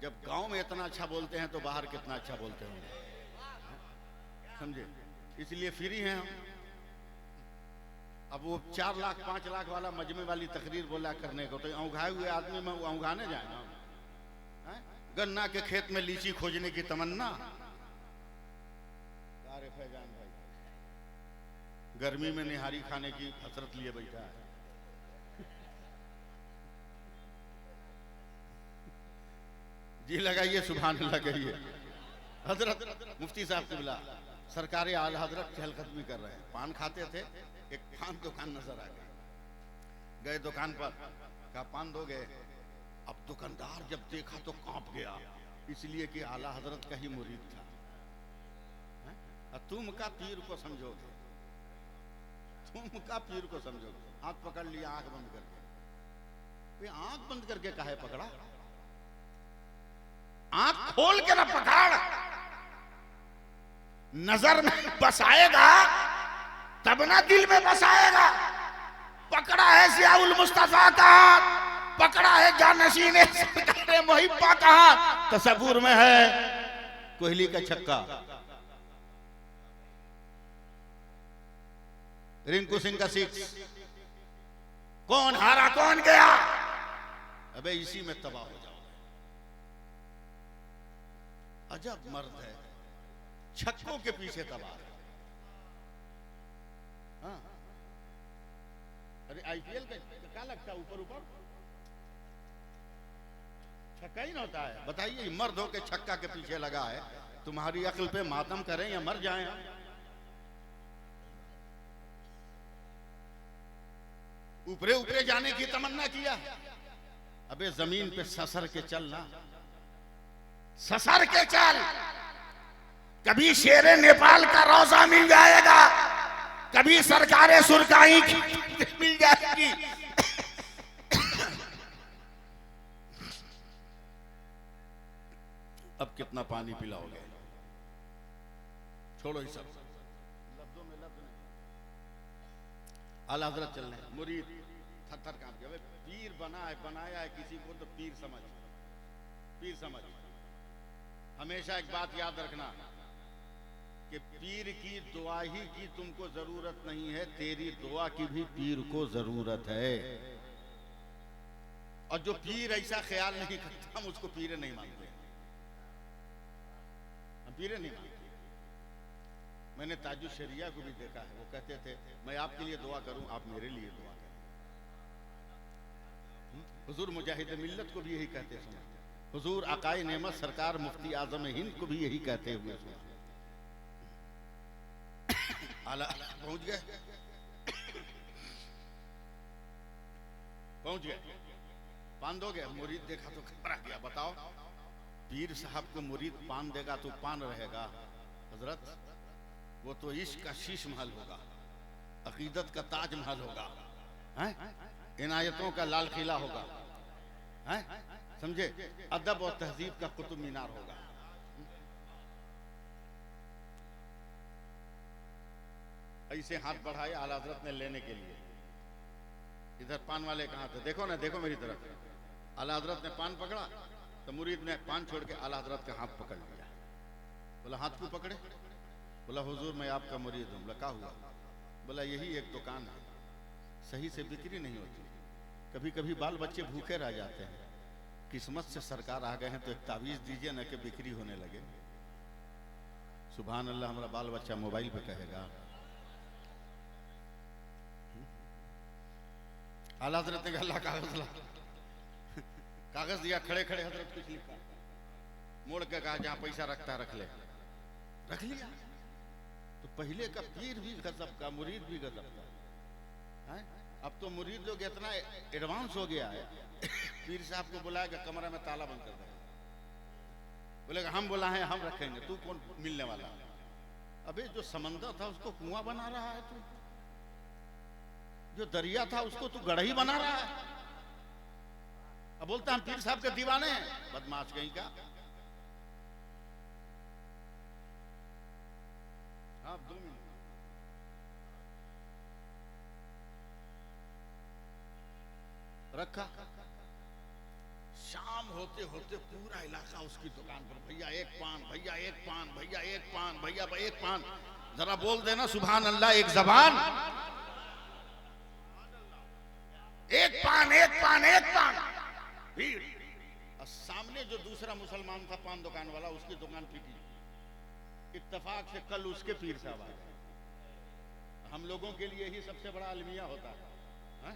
जब गांव में इतना अच्छा बोलते हैं तो बाहर कितना अच्छा बोलते होंगे, समझे? इसलिए फ्री हैं हम। अब वो 4 लाख 5 लाख वाला मजमे वाली तकरीर बोला करने को, तो औंघाए हुए आदमी में वो औंघाने जाए ना। गन्ना के खेत में लीची खोजने की तमन्ना। अरे फैजान भाई गर्मी में निहारी खाने की हसरत लिए बैठा है। जी लगाइए, सुभान अल्लाह कहिए। हजरत मुफ्ती साहब किबला सरकारी आला हजरत चहलकदमी कर रहे हैं। पान खाते थे, एक पान दुकान नजर आ गए दुकान पर, कहा पान दोगे? अब दुकानदार जब देखा तो कांप गया, इसलिए कि आला हजरत का ही मुरीद था। तुम का पीर को समझोगे, तुम का पीर को समझोगे। हाथ पकड़ लिया, आंख बंद करके। आंख बंद करके काहे पकड़ा? आंख खोल के ना पकड़, नजर में बसाएगा तब ना दिल में बसाएगा। पकड़ा है जियाउल मुस्तफा का हाथ, पकड़ा है जानशीने सरकारे मुहिब्बा का हाथ। तसव्वुर में है कोहली का छक्का, रिंकू सिंह का 6। कौन हारा कौन गया? अबे इसी में तबाह हो जाओ। अजब मर्द है, छक्कों के पीछे तबाह है। हाँ। अरे आईपीएल का क्या लगता है, ऊपर ऊपर छक्का ही ना होता है। बताइए, मर्द हो के छक्का के पीछे लगा है। तुम्हारी अक्ल पे मातम करें या मर जाएं हम। ऊपरे ऊपरे जाने की तमन्ना किया। अबे जमीन पे ससर के चलना, ससर के चल। कभी शेरे नेपाल का रोजा मिल जाएगा, कभी सरकारे सुरकाई मिल जाएगी। अब कितना पानी पिलाओगे? छोड़ो ही सब, लफ्जों में लफ्ज नहीं। आला हजरत चलने, मुरीद थर-थर कांप गया। पीर बनाया है किसी को तो पीर समझ, पीर समझ। हमेशा एक बात याद रखना कि पीर की दुआ ही की तुमको जरूरत नहीं है, तेरी दुआ की भी पीर को जरूरत है। और जो पीर ऐसा ख्याल नहीं करता, हम उसको पीर नहीं मानते, हम पीर नहीं मानते। मैंने ताजु शरिया को भी देखा है, वो कहते थे मैं आपके लिए दुआ करूं, आप मेरे लिए दुआ करें। हुजूर मुजाहिद मिल्लत को भी यही कहते सुना, हुजूर आकाए नेमत सरकार मुफ्ती आजम हिंद को भी यही कहते हुए सुना। आला पहुंच गए, पहुंच गए। पान दोगे? मुरीद देखा तो घबरा गया। बताओ, पीर साहब को मुरीद पान देगा तो पान रहेगा? हजरत वो तो इश्क का शीश महल होगा, अकीदत का ताज महल होगा, इनायतों का लाल किला होगा, समझे? अदब और तहजीब का कुतुब मीनार होगा। ऐसे हाथ बढ़ाए आला हजरत ने लेने के लिए। इधर पान वाले कहाँ थे? देखो ना, देखो मेरी तरफ। आला हजरत ने पान पकड़ा तो मुरीद ने पान छोड़ के आला हजरत का हाथ पकड़ लिया। बोला हाथ क्यों पकड़े? बोला हुजूर मैं आपका मुरीद हूं। बोला क्या हुआ? बोला यही एक दुकान है, सही से बिक्री नहीं होती। कभी कभी बाल बच्चे भूखे रह जाते हैं। किस्मत से सरकार आ गए हैं तो एक तावीज दीजिए ना कि बिक्री होने लगे। सुभान अल्लाह, हमारा बाल बच्चा मोबाइल पे कहेगा। आला हजरत ने अल्लाह कागज ला, कागज दिया, खड़े खड़े हजरत कुछ लिखा, मोड़ के कहा जहां पैसा रखता है रख ले, रख लिया। तो पहले का पीर भी गजब का, मुरीद भी गजब का है। अब तो मुरीद लोग इतना एडवांस हो गया है, पीर साहब को बुलाएगा, कमरा में ताला बंद कर देगा, बोलेगा हम बुलाए हम रखेंगे, तू कौन मिलने वाला। अबे जो समंदर था उसको कुआं बना रहा है तू, जो दरिया था उसको तू गढ़ही बना रहा है। अब बोलता हम पीर साहब के दीवाने हैं, बदमाश कहीं का। हाँ 2 मिनट रखा। शाम होते होते पूरा इलाका उसकी दुकान पर, भैया एक पान, भैया एक पान, भैया एक पान, भैया एक पान। जरा बोल देना सुभान अल्लाह एक जबान। एक पान, एक पान, एक पान। भीड़। और सामने जो दूसरा मुसलमान था पान दुकान वाला, उसकी दुकान पीटी। इत्तेफाक से कल उसके पीर साहब आ गए। हम लोगों के लिए ही सबसे बड़ा अलमिया होता है,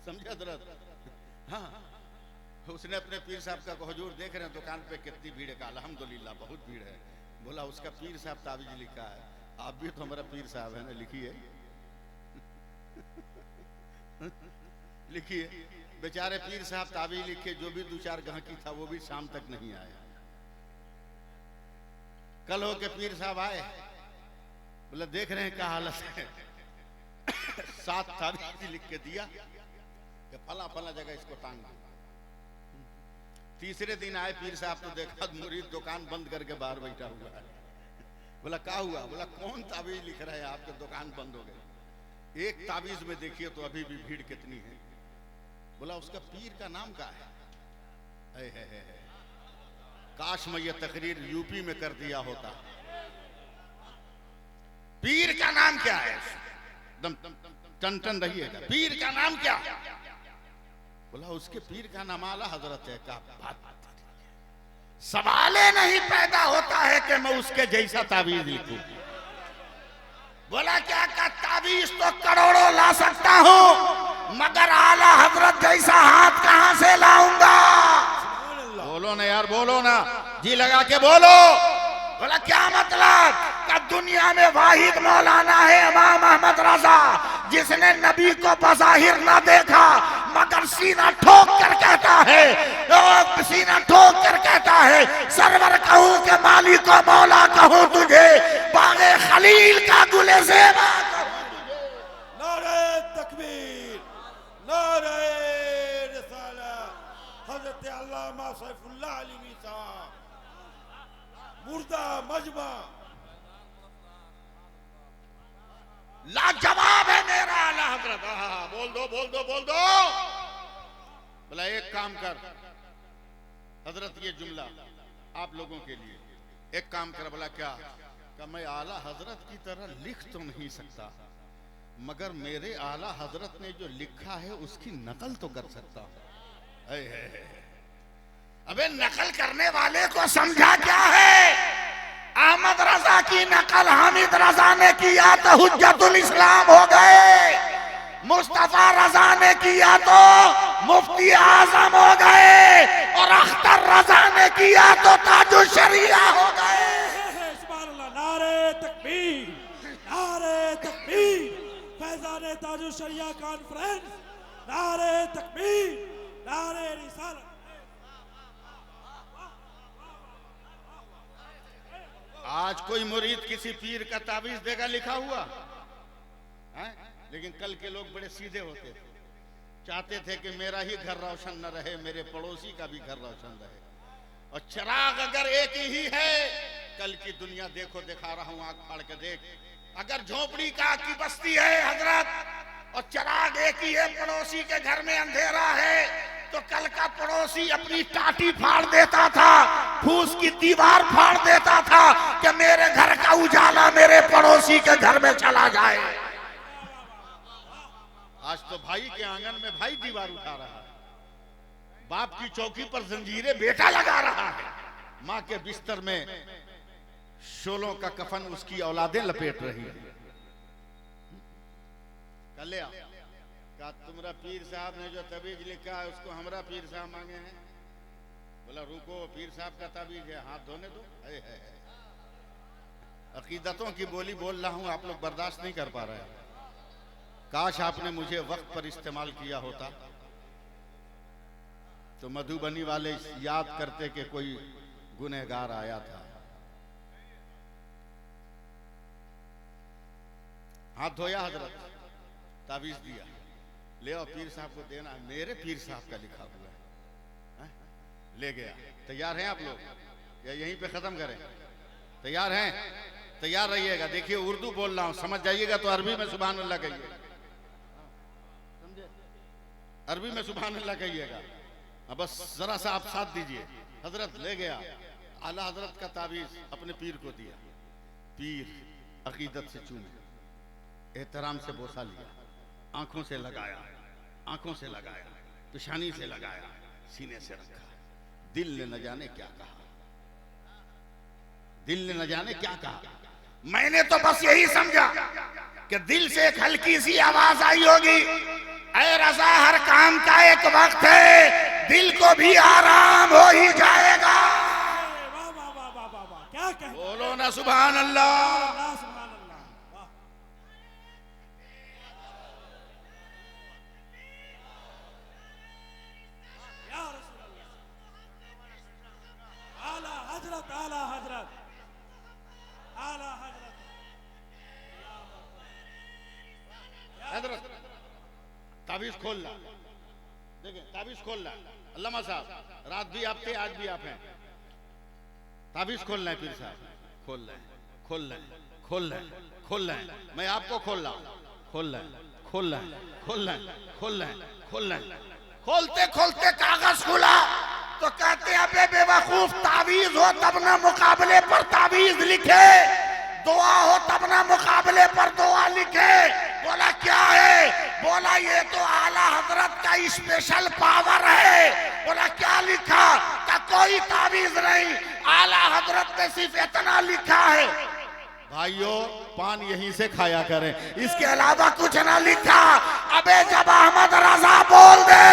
समझे हजरत? हाँ, उसने अपने पीर साहब का हुजूर देख रहे हैं दुकान पे कितनी भीड़ है, अल्हम्दुलिल्लाह बहुत भीड़ है। बोला उसका पीर साहब ताबीज लिखा है, आप भी तो हमारा पीर साहब है ना, लिखिए लिखिए। बेचारे पीर साहब ताबीज लिखे, जो भी 2-4 गहकी था वो भी शाम तक नहीं आया। कल हो के पीर साहब आए, बोले देख रहे हैं क्या हालत है। 7 ताबीज लिख के दिया कि फला फला जगह इसको टांग दो। तीसरे दिन आए पीर साहब तो देखा मुरीद दुकान बंद करके बाहर बैठा हुआ है। बोला क्या हुआ? बोला कौन ताबीज लिख रहा है, आपके दुकान बंद हो गई। एक ताबीज में देखिए तो अभी भी भीड़ कितनी है। बोला उसका पीर का नाम क्या है? काश मैं ये तकरीर यूपी में कर दिया होता। पीर का नाम क्या है? एकदम टन टन रहिएगा। पीर का नाम क्या? बोला उसके पीर का नाम आला हजरत है। क्या बात, सवाल ही नहीं पैदा होता है कि मैं उसके जैसा ताबीज लिखूं। बोला क्या का ताबीज तो करोड़ों ला सकता हूं, मगर आला हजरत जैसा हाथ कहां से लाऊंगा? बोलो ना यार, बोलो ना, जी लगा के बोलो। बोला क्या मतलब? कि दुनिया में वाहिद मौलाना है इमाम अहमद रजा, जिसने नबी को बज़ाहिर ना देखा मगर सीना ठोक कर कहता है, सीना ठोक कर कहता है सरवर कहूं के मालिक को मौला कहूं तुझे, बागे खलील का गुले ज़ेबा। नारे तकबीर, नारे रिसालत, हजरत अल्लामा सैफुल्लाह अलवी साहब, मुर्दा मजमा। लाजवाब है मेरा आला हजरत। बोल दो बोल दो बोल दो। बोला एक काम कर हजरत, ये जुमला आप लोगों के लिए, एक काम कर। बोला क्या? कि मैं आला हजरत की तरह लिख तो नहीं सकता, मगर मेरे आला हजरत ने जो लिखा है उसकी नकल तो कर सकता हूं। अबे नकल करने वाले को समझा क्या है? अहमद रजा की नकल हामिद रजा ने किया तो हुज्जतुल इस्लाम हो गए, मुस्तफा रजा ने किया तो मुफ्ती आजम हो गए, और अख्तर रजा ने किया तो ताजुल शरिया हो गए। सुभान अल्लाह, नारे तकबीर, नारे तकबीर, फैजाने ताजुल शरिया कॉन्फ्रेंस, नारे तकबीर, नारे रिसालत। आज कोई मुरीद किसी पीर का ताबीज देगा लिखा हुआ है? लेकिन कल के लोग बड़े सीधे होते थे, चाहते थे कि मेरा ही घर रोशन न रहे, मेरे पड़ोसी का भी घर रोशन रहे। और चिराग अगर एक ही है, कल की दुनिया देखो, दिखा रहा हूं, आंख फाड़ के देख। अगर झोपड़ी का की बस्ती है हजरत, और चिराग एक ही है, पड़ोसी के घर में अंधेरा है, तो कल का पड़ोसी अपनी टाटी फाड़ देता था, फूस की दीवार फाड़ देता था कि मेरे घर का उजाला मेरे पड़ोसी के घर में चला जाए। आज तो भाई के आंगन में भाई दीवार उठा रहा है, बाप की चौकी पर जंजीरें बेटा लगा रहा है, माँ के बिस्तर में शोलों का कफन उसकी औलादें लपेट रही है। कल्या का तुम्हारा पीर साहब ने जो तबीज लिखा है उसको हमरा पीर साहब मांगे हैं। बोला रुको, पीर साहब का तबीज है, हाथ धोने दो। है। अकीदतों की बोली बोल रहा हूं, आप लोग बर्दाश्त नहीं कर पा रहे हैं। काश आपने मुझे वक्त पर इस्तेमाल किया होता तो मधुबनी वाले याद करते कि कोई गुनहगार आया था। हाथ धोया हजरत, ताबीज दिया, ले आओ पीर साहब को देना, मेरे पीर साहब का लिखा हुआ है। ले गया। तैयार हैं आप लोग या यहीं पे खत्म करें? तैयार हैं? तैयार रहिएगा। देखिए उर्दू बोल रहा हूं, समझ जाइएगा तो अरबी में सुभान अल्लाह कहिए, समझे? अरबी में सुभान अल्लाह कहिएगा। अब बस जरा सा आप साथ दीजिए। हजरत ले गया, आला हजरत का ताबीज अपने पीर को दिया। पीर अकीदत से चूमे, एहतराम से बोसा लिया, आंखों से लगाया, आंखों से लगाया, पेशानी से लगाया, सीने से रखा। दिल ने न जाने क्या कहा, दिल ने न जाने क्या कहा। मैंने तो बस यही समझा कि दिल से एक हल्की सी आवाज आई होगी, ऐ रजा हर काम का एक वक्त है, दिल को भी आराम हो ही जाएगा। वाह वाह वाह वाह वाह वाह, क्या कहे। बोलो ना सुभान अल्लाह। अल्लाह सुभान अल्लाह। वाह। या रसूल अल्लाह। आला हजरत, आला हजरत, आला हजरत। हजरत ताबीज खोल ला, देखें ताबीज खोल ला। अल्लामा साहब रात भी आप थे, आज भी आप हैं। ताबीज खोल रहे हैं पीर साहब, खोल रहे हैं, खोल रहे हैं, खोल रहे हैं, खोल रहे हैं। मैं आपको खोल रहा हूं, खोल रहे हैं, खोल रहे हैं, खोल रहे हैं, खोल रहे हैं, खोल रहे हैं। खोलते खोलते कागज खुला तो कहते अबे बेवकूफ, ताबीज हो तब ना मुकाबले पर ताबीज लिखे, दुआ हो तब ना मुकाबले पर दुआ लिखे। बोला क्या है? बोला ये तो आला हजरत का स्पेशल पावर है। बोला क्या लिखा? का कोई ताबीज नहीं, आला हजरत ने सिर्फ इतना लिखा है, भाइयों पान यहीं से खाया करें, इसके अलावा कुछ ना लिखा। अबे जब अहमद रजा बोल दे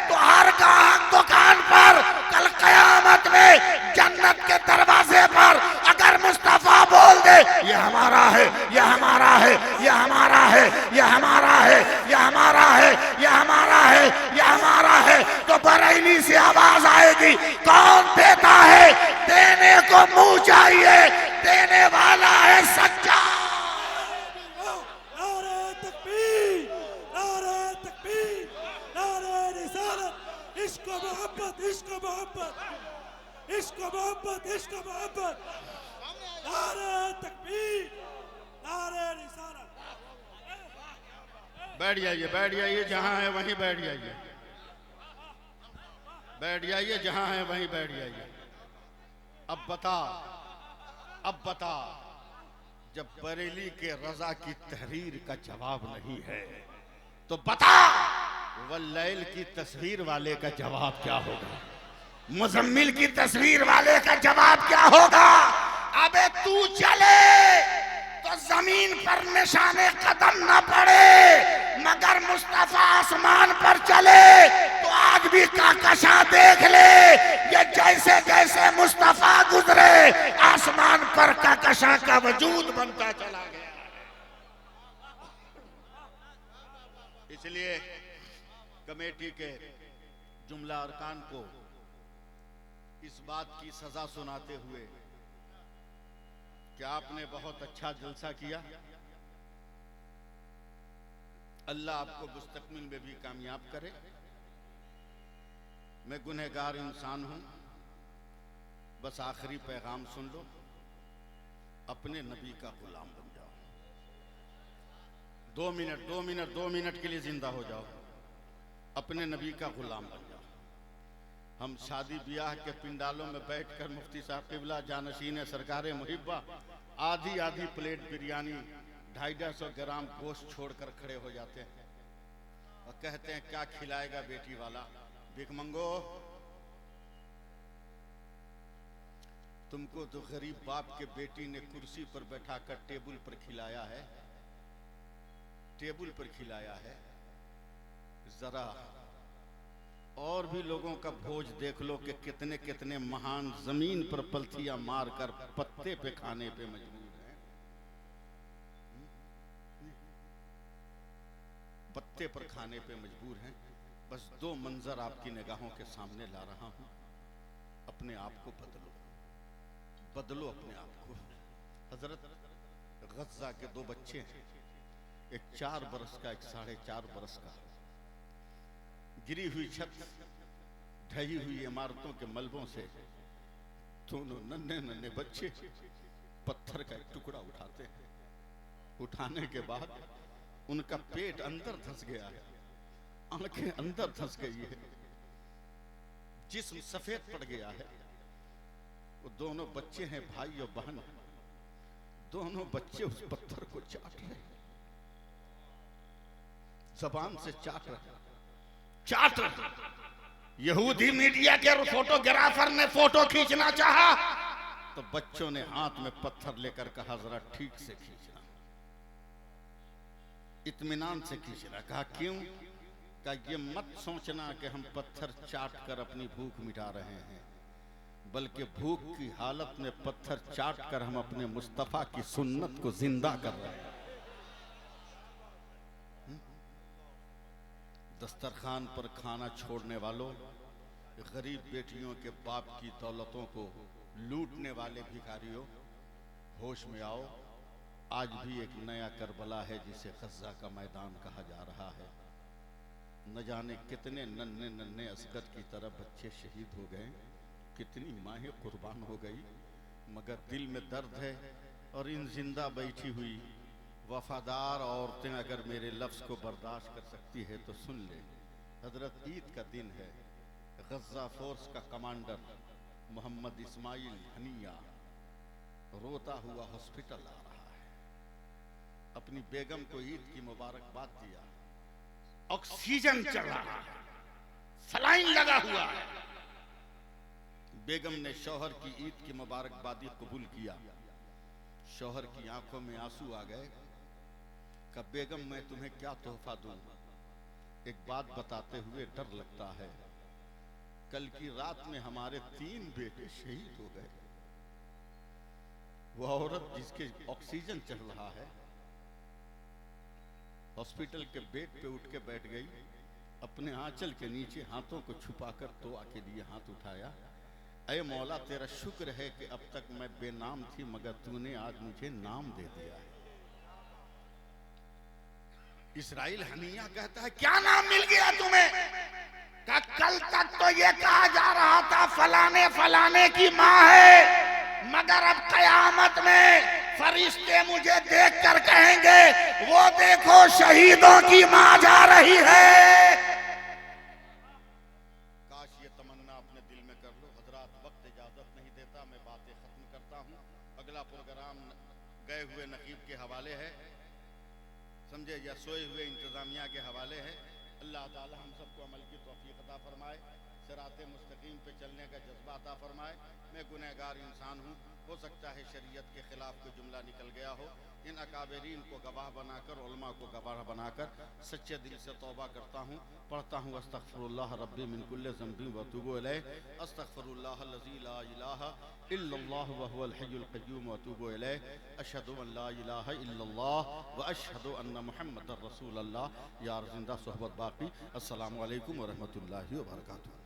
तो हर गाहक दुकान पर कल कयामत में जन्नत के दरवाजे पर अगर मुस्तफा बोल दे ये हमारा है, ये हमारा है, ये हमारा है, ये हमारा है, ये हमारा है, ये हमारा है, ये हमारा है, तो बरेली से आवाज आएगी, कौन देता है? देने को मुंह चाहिए, देने वाला है सच्चा। नारे तकबीर, नारे तकबीर, नारे रिसालत। इश्क मोहब्बत, इश्क मोहब्बत, इश्क मोहब्बत, इश्क मोहब्बत। नारे तकबीर, नारे रिसालत। बैठ जाइए, बैठ जाइए, जहां है वहीं बैठ जाइए, बैठ जाइए, जहां है वहीं बैठ जाइए। अब बता, अब बता, जब बरेली के रजा की तहरीर का जवाब नहीं है तो बता वल्लैल की तस्वीर वाले का जवाब क्या होगा, मुजम्मिल की तस्वीर वाले का जवाब क्या होगा। अबे तू चले तो जमीन पर निशाने कदम न पड़े, मगर मुस्तफा आसमान पर चले तो आज भी काकशा देख ले। ये जैसे जैसे मुस्तफा गुजरे आसमान पर काकशा का वजूद बनता चला गया। इसलिए कमेटी के जुमला अरकान को इस बात की सजा सुनाते हुए कि आपने बहुत अच्छा जलसा किया, अल्लाह आपको मुस्तकबिल में भी कामयाब करे। मैं गुनहगार इंसान हूं, बस आखिरी पैगाम सुन लो, अपने नबी का गुलाम बन जाओ। 2 मिनट के लिए जिंदा हो जाओ, अपने नबी का गुलाम बन जाओ। हम शादी ब्याह के पिंडालों में बैठकर मुफ्ती साहब क़िबला जानशीन सरकार मुहिब्बा आधी आधी प्लेट बिरयानी 250-250 ग्राम गोश्त छोड़कर खड़े हो जाते हैं। और कहते हैं क्या खिलाएगा बेटी वाला, भीख मंगो। तुमको तो गरीब बाप के बेटी ने कुर्सी पर बैठाकर टेबल पर खिलाया है, टेबल पर खिलाया है। जरा और भी लोगों का भोज देख लो कि कितने कितने महान जमीन पर पलथियां मारकर पत्ते पे खाने पे मजबूर हैं, पत्ते पर खाने पे मजबूर हैं। बस दो मंजर आपकी निगाहों के सामने ला रहा हूं, अपने आप को बदलो, बदलो अपने आप को। हजरत गज्जा के दो बच्चे हैं, एक 4 बरस का, एक 4.5 बरस का। गिरी हुई छत, ढही हुई इमारतों के मलबों से दोनों नन्हे नन्हे बच्चे पत्थर का एक टुकड़ा उठाते हैं। उठाने के बाद उनका पेट अंदर धंस गया है, आंखें अंदर धंस गई है, जिस्म सफेद पड़ गया है। वो दोनों बच्चे हैं भाई और बहन, दोनों बच्चे उस पत्थर को चाट रहे हैं, जबान से चाट रहे, चाट रहे। यहूदी मीडिया के फोटोग्राफर ने फोटो खींचना चाहा तो बच्चों ने हाथ में पत्थर लेकर कहा जरा ठीक से खींचना, इत्मीनान से खींचना। कहा क्यों? कहा ये मत सोचना कि हम पत्थर चाट कर अपनी भूख मिटा रहे हैं, बल्कि भूख की हालत में पत्थर चाट कर हम अपने मुस्तफा की सुन्नत को जिंदा कर रहे हैं। दस्तरखान पर खाना छोड़ने वालों, गरीब बेटियों के बाप की दौलतों को लूटने वाले भिखारियों, होश में आओ। आज भी एक नया करबला है जिसे गज्जा का मैदान कहा जा रहा है। न जाने कितने नन्हे नन्हे असगर की तरह बच्चे शहीद हो गए, कितनी माहें कुर्बान हो गई, मगर दिल में दर्द है। और इन जिंदा बैठी हुई वफादार औरतें अगर मेरे लफ्ज़ को बर्दाश्त कर सकती है तो सुन ले। हजरत ईद का दिन है, गज्जा फोर्स का कमांडर मोहम्मद इस्माइल हनिया रोता हुआ हॉस्पिटल आ रहा है। अपनी बेगम को ईद की मुबारकबाद दिया, ऑक्सीजन चल रहा है, सलाइन लगा हुआ है। बेगम ने शौहर की ईद की मुबारकबादी कबूल किया। शौहर की आंखों में आंसू आ गए। कहा बेगम मैं तुम्हें क्या तोहफा दूं? एक बात बताते हुए डर लगता है, कल की रात में हमारे 3 बेटे शहीद हो गए। वह औरत जिसके ऑक्सीजन चल रहा है हॉस्पिटल के बेड पे उठ के बैठ गई, अपने आंचल के नीचे हाथों को छुपाकर दुआ के लिए हाथ उठाया। ऐ मौला तेरा शुक्र है कि अब तक मैं बेनाम थी, मगर तूने आज मुझे नाम दे दिया है। इस्राइल हनिया कहता है क्या नाम मिल गया तुम्हें? का कल तक तो ये कहा जा रहा था फलाने फलाने की माँ है, मगर अब कयामत में फरिश्ते मुझे देखकर कहेंगे वो देखो शहीदों की माँ जा रही है। काश ये तमन्ना अपने दिल में कर लो। हजरात वक्त इजाजत नहीं देता, मैं बातें खत्म करता हूँ। अगला प्रोग्राम गए हुए नकीब के हवाले है, समझे, या सोए हुए इंतजामिया के हवाले है। अल्लाह ताला हम सबको अमल की तौफीक अता फरमाए, सिराते मुस्तकीम पे चलने का जज्बा अता फरमाए। मैं गुनहगार इंसान हूँ, हो सकता है शरीयत के खिलाफ कोई जुमला निकल गया हो। इन अकाबरीन को गवाह बनाकर, उलमा को गवाह बनाकर सच्चे दिल से तौबा करता हूँ, पढ़ता हूँ अस्तगफिरुल्लाह रब्बी मिन कुल्लि ज़ंबिन व अतूबु इलैह, अस्तगफिरुल्लाह अल्लज़ी ला इलाहा इल्लल्लाह व हुवल हय्युल क़य्यूम व अतूबु इलैह, अशहदु अन ला इलाहा इल्लल्लाह व अशहदु अन्न मुहम्मदर रसूलुल्लाह। यार जिंदा सोहबत बाकी। अस्सलामु अलैकुम व रहमतुल्लाहि व बरकातुहू।